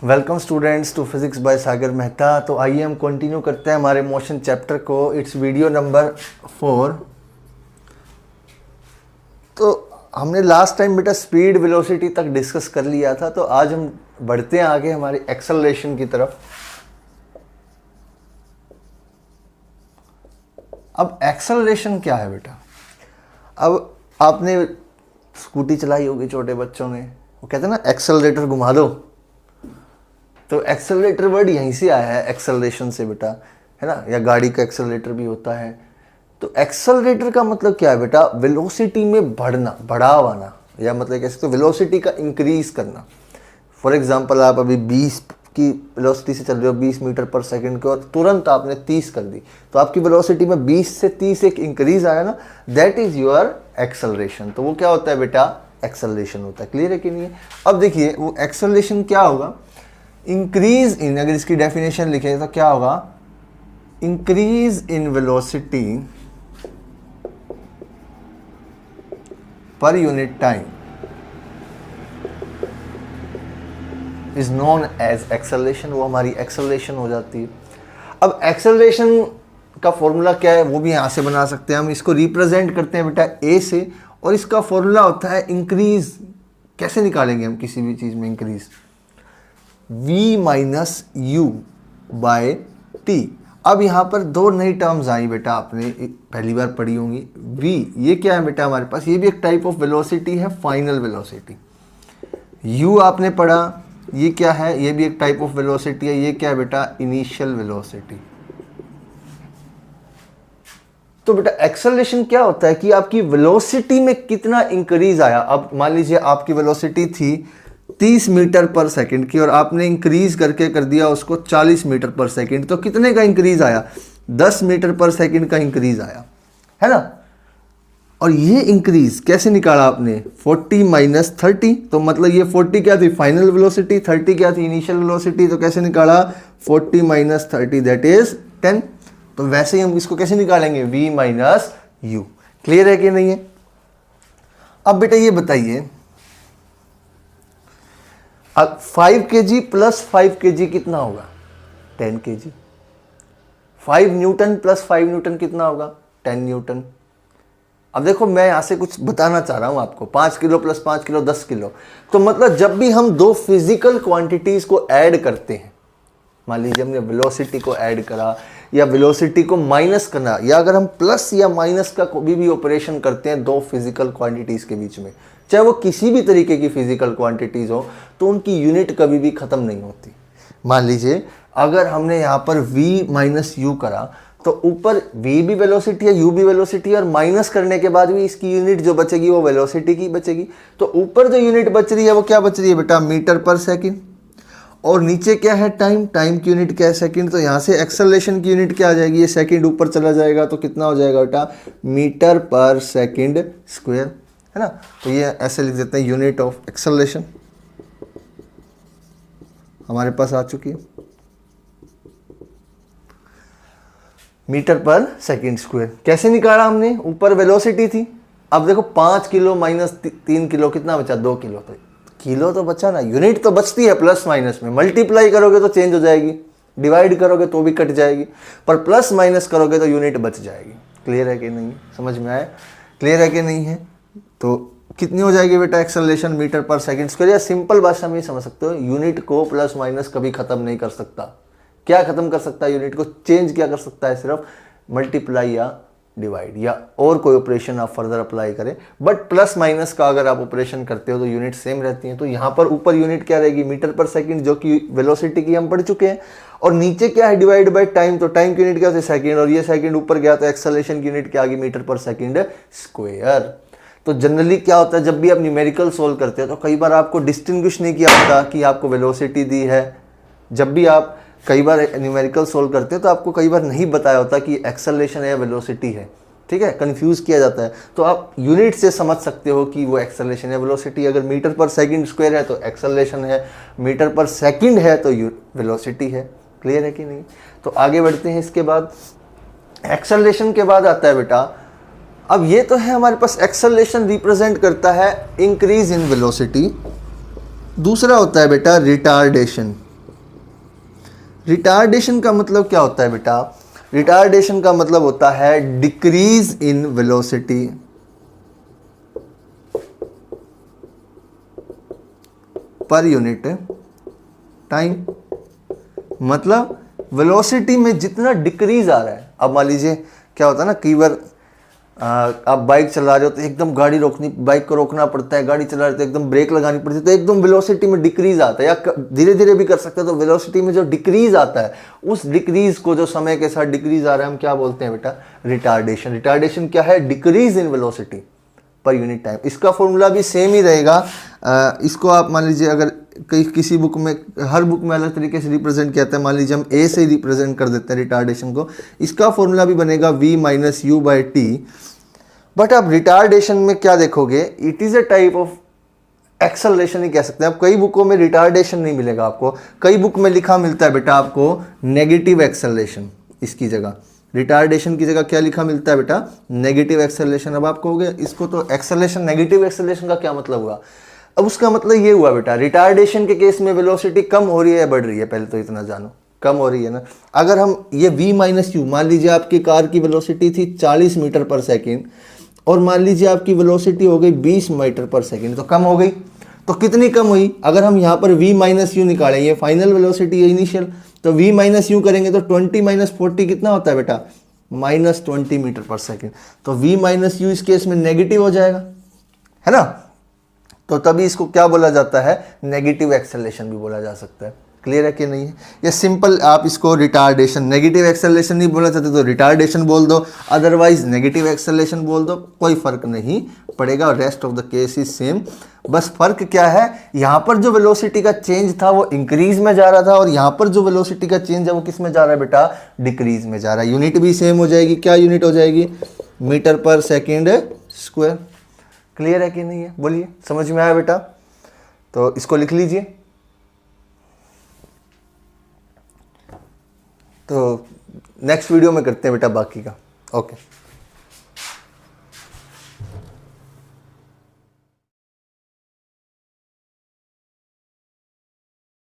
Welcome students to physics by Sagar Mehta. तो आइए हम कंटिन्यू करते हैं हमारे मोशन चैप्टर को। It's video number 4। तो हमने लास्ट टाइम बेटा स्पीड वेलोसिटी तक डिस्कस कर लिया था, तो आज हम बढ़ते हैं आगे हमारी एक्सेलरेशन की तरफ। अब एक्सेलरेशन क्या है बेटा? अब आपने स्कूटी चलाई होगी छोटे बच्चों ने, वो कहते हैं ना एक्सेलरेटर घुमा दो, तो एक्सेलरेटर वर्ड यहीं से आया है, एक्सेलरेशन से बेटा, है ना। या गाड़ी का एक्सेलरेटर भी होता है। तो एक्सेलरेटर का मतलब क्या है बेटा? वेलोसिटी में बढ़ना, बढ़ाव आना, या मतलब कैसे तो वेलोसिटी का इंक्रीज करना। फॉर एग्जांपल आप अभी 20 की वेलोसिटी से चल रहे हो 20 मीटर पर सेकंड के, और तुरंत आपने 30 कर दी, तो आपकी वेलोसिटी में 20 से 30 एक इंक्रीज आया ना, दैट इज योर एक्सेलरेशन। तो वो क्या होता है बेटा? एक्सेलरेशन होता है। क्लियर है कि नहीं है? अब देखिए वो एक्सेलरेशन क्या होगा? इंक्रीज इन, अगर इसकी डेफिनेशन लिखें तो क्या होगा? Increase in velocity per unit time is known as acceleration. वो हमारी एक्सेलरेशन हो जाती है। अब एक्सेलरेशन का फॉर्मूला क्या है वो भी यहां से बना सकते हैं हम। इसको रिप्रेजेंट करते हैं बेटा ए से, और इसका फॉर्मूला होता है इंक्रीज। कैसे निकालेंगे हम किसी भी चीज में increase? v minus u by t. अब यहाँ पर दो नई टर्म्स आई बेटा, आपने पहली बार पढ़ी होंगी। v ये क्या है बेटा हमारे पास? ये भी एक टाइप ऑफ वेलोसिटी है, फाइनल वेलोसिटी। u आपने पढ़ा, ये क्या है? ये भी एक टाइप ऑफ वेलोसिटी है। ये क्या है बेटा? Initial velocity. तो बेटा एक्सेलरेशन क्या होता है कि आपकी वेलोसिटी में कितना इंक्रीज आया। अब मान लीजिए आपकी वेलोसिटी थी 30 मीटर पर सेकंड की, और आपने इंक्रीज करके कर दिया उसको 40 मीटर पर सेकंड, तो कितने का इंक्रीज आया? 10 मीटर पर सेकंड का इंक्रीज आया, है ना। और ये इंक्रीज कैसे निकाला आपने? 40 माइनस 30। तो मतलब ये 40 क्या थी? Final velocity. 30 क्या थी? Initial velocity. तो कैसे निकाला? 40 माइनस 30 दैट इज 10। तो वैसे ही हम इसको कैसे निकालेंगे? v minus you. क्लियर है कि नहीं है? अब बेटा ये बताइए, अब 5 kg प्लस 5 kg कितना होगा? 10 kg। 5 न्यूटन प्लस 5 न्यूटन कितना होगा? 10 न्यूटन। अब देखो मैं यहां से कुछ बताना चाह रहा हूं आपको। 5 किलो प्लस 5 किलो 10 किलो। तो मतलब जब भी हम दो फिजिकल क्वांटिटीज को ऐड करते हैं, मान लीजिए हमने वेलोसिटी को ऐड करा या वेलोसिटी को माइनस करना, या अगर हम प्लस या माइनस का कोई भी ऑपरेशन करते हैं दो फिजिकल क्वांटिटीज के बीच में, चाहे वो किसी भी तरीके की फिजिकल क्वांटिटीज हो, तो उनकी यूनिट कभी भी खत्म नहीं होती। मान लीजिए अगर हमने यहाँ पर v माइनस यू करा, तो ऊपर v भी वेलोसिटी है, u भी वेलोसिटी है, और माइनस करने के बाद भी इसकी यूनिट जो बचेगी वो वेलोसिटी की बचेगी। तो ऊपर जो यूनिट बच रही है वो क्या बच रही है बेटा? मीटर पर सेकेंड। और नीचे क्या है? टाइम। टाइम की यूनिट क्या है? सेकंड। तो यहाँ से एक्सेलरेशन की यूनिट क्या आ जाएगी? ये सेकंड ऊपर चला जाएगा, तो कितना हो जाएगा बेटा? मीटर पर सेकंड स्क्वायर, है ना। तो ये ऐसे लिख देते हैं, यूनिट ऑफ एक्सेलरेशन हमारे पास आ चुकी है, मीटर पर सेकंड स्क्वायर। कैसे निकाला हमने? ऊपर वेलोसिटी थी। अब देखो 5 किलो माइनस 3 किलो कितना बचा? 2 किलो। तो किलो तो बचा ना, यूनिट तो बचती है प्लस माइनस में। मल्टीप्लाई करोगे तो चेंज हो जाएगी, डिवाइड करोगे तो भी कट जाएगी, पर प्लस माइनस करोगे तो यूनिट बच जाएगी। क्लियर है कि नहीं? समझ में आया? क्लियर है कि नहीं है? तो कितनी हो जाएगी बेटा एक्सेलरेशन? मीटर पर सेकंड स्क्वायर। या सिंपल भाषा में समझ सकते हो, यूनिट को प्लस माइनस कभी खत्म नहीं कर सकता। क्या खत्म कर सकता है यूनिट को? चेंज क्या कर सकता है? सिर्फ मल्टीप्लाई या डिवाइड, या और कोई ऑपरेशन आप फर्दर अप्लाई करें। बट प्लस माइनस का अगर आप ऑपरेशन करते हो तो यूनिट सेम रहती है। तो यहाँ पर ऊपर यूनिट क्या रहेगी? मीटर पर सेकंड, जो कि वेलोसिटी की हम पढ़ चुके हैं। और न्यूचे क्या है? Divide by time. तो टाइम की यूनिट क्या होती है? सेकंड। और ये सेकंड ऊपर गया तो एक्सेलरेशन की यूनिट क्या आ गई? मीटर पर सेकंड स्क्वायर। तो जनरली क्या होता है, जब भी आप न्यूमेरिकल सोल्व करते हो तो कई बार आपको डिस्टिंग्विश नहीं किया होता कि आपको वेलोसिटी दी है। जब भी आप कई बार न्यूमेरिकल सोल्व करते हो तो आपको कई बार नहीं बताया होता कि एक्सेलरेशन है या वेलोसिटी है, ठीक है, कंफ्यूज किया जाता है। तो आप यूनिट से समझ सकते हो कि वो एक्सेलरेशन या वेलोसिटी। अगर मीटर पर सेकंड स्क्वायर है तो एक्सेलरेशन है, मीटर पर सेकंड है तो वेलोसिटी है। क्लियर है कि नहीं? तो आगे बढ़ते हैं। इसके बाद एक्सेलरेशन के बाद आता है बेटा, अब ये तो है हमारे पास एक्सेलरेशन रिप्रेजेंट करता है इंक्रीज इन वेलोसिटी। दूसरा होता है बेटा रिटार्डेशन। रिटार्डेशन का मतलब क्या होता है बेटा? रिटार्डेशन का मतलब होता है decrease in velocity per unit time. मतलब वेलोसिटी में जितना डिक्रीज आ रहा है, अब मान लीजिए क्या होता है ना, कई बार आप बाइक चला रहे हो तो एकदम गाड़ी रोकनी, बाइक को रोकना पड़ता है, गाड़ी चला रहे तो एकदम ब्रेक लगानी पड़ती है, तो एकदम वेलोसिटी में डिक्रीज आता है, या धीरे धीरे भी कर सकते हैं। तो वेलोसिटी में जो डिक्रीज आता है, उस डिक्रीज को, जो समय के साथ डिक्रीज आ रहा है, हम क्या बोलते हैं बेटा? रिटार्डेशन। रिटार्डेशन क्या है? Decrease in velocity per unit time. इसका फॉर्मूला भी सेम ही रहेगा। इसको आप मान लीजिए, अगर किसी बुक में, हर बुक में अलग तरीके से रिप्रेजेंट किया जाता है, मान लीजिए हम ए से रिप्रेजेंट कर देते हैं रिटार्डेशन को, इसका फॉर्मूला भी बनेगा v minus U by T. But अब रिटार्डेशन में क्या देखोगे? It is a type of acceleration ही कह सकते हैं। अब कई बुकों में रिटार्डेशन नहीं मिलेगा आपको, कई बुक में लिखा मिलता है बेटा आपको नेगेटिव एक्सेलरेशन। इसकी जगह, रिटार्डेशन की जगह क्या लिखा मिलता है बेटा? Negative acceleration. अब आप कहोगे इसको तो एक्सेलरेशन, नेगेटिव एक्सेलरेशन का क्या मतलब हुआ? अब उसका मतलब ये हुआ बेटा, रिटार्डेशन के केस में वेलोसिटी कम हो रही है या बढ़ रही है? पहले तो इतना जानो, कम हो रही है ना। अगर हम ये v माइनस यू, मान लीजिए आपकी कार की वेलोसिटी थी 40 मीटर पर सेकेंड, और मान लीजिए आपकी वेलोसिटी हो गई 20 मीटर पर सेकेंड, तो कम हो गई। तो कितनी कम हुई? अगर हम यहाँ पर v माइनस यू निकालें, ये फाइनल वेलोसिटी है इनिशियल, तो v माइनस यू करेंगे तो 20 माइनस 40 कितना होता है बेटा? माइनस 20 मीटर पर सेकेंड। तो v माइनस यू इस केस में नेगेटिव हो जाएगा, है ना। तो तभी इसको क्या बोला जाता है? नेगेटिव एक्सेलरेशन भी बोला जा सकता है। क्लियर है कि नहीं है? ये सिंपल, आप इसको रिटार्डेशन, नेगेटिव एक्सेलरेशन नहीं बोलना चाहते तो रिटार्डेशन बोल दो, अदरवाइज नेगेटिव एक्सेलरेशन बोल दो, कोई फर्क नहीं पड़ेगा। Rest of the case is same. बस फर्क क्या है, यहाँ पर जो वेलोसिटी का चेंज था वो इंक्रीज में जा रहा था, और यहाँ पर जो वेलोसिटी का चेंज है वो किस में जा रहा है बेटा? डिक्रीज में जा रहा है। यूनिट भी सेम हो जाएगी। क्या यूनिट हो जाएगी? मीटर पर सेकेंड स्क्वायर। क्लियर है कि नहीं है? बोलिए, समझ में आया बेटा? तो इसको लिख लीजिए। तो नेक्स्ट वीडियो में करते हैं बेटा बाकी का। ओके।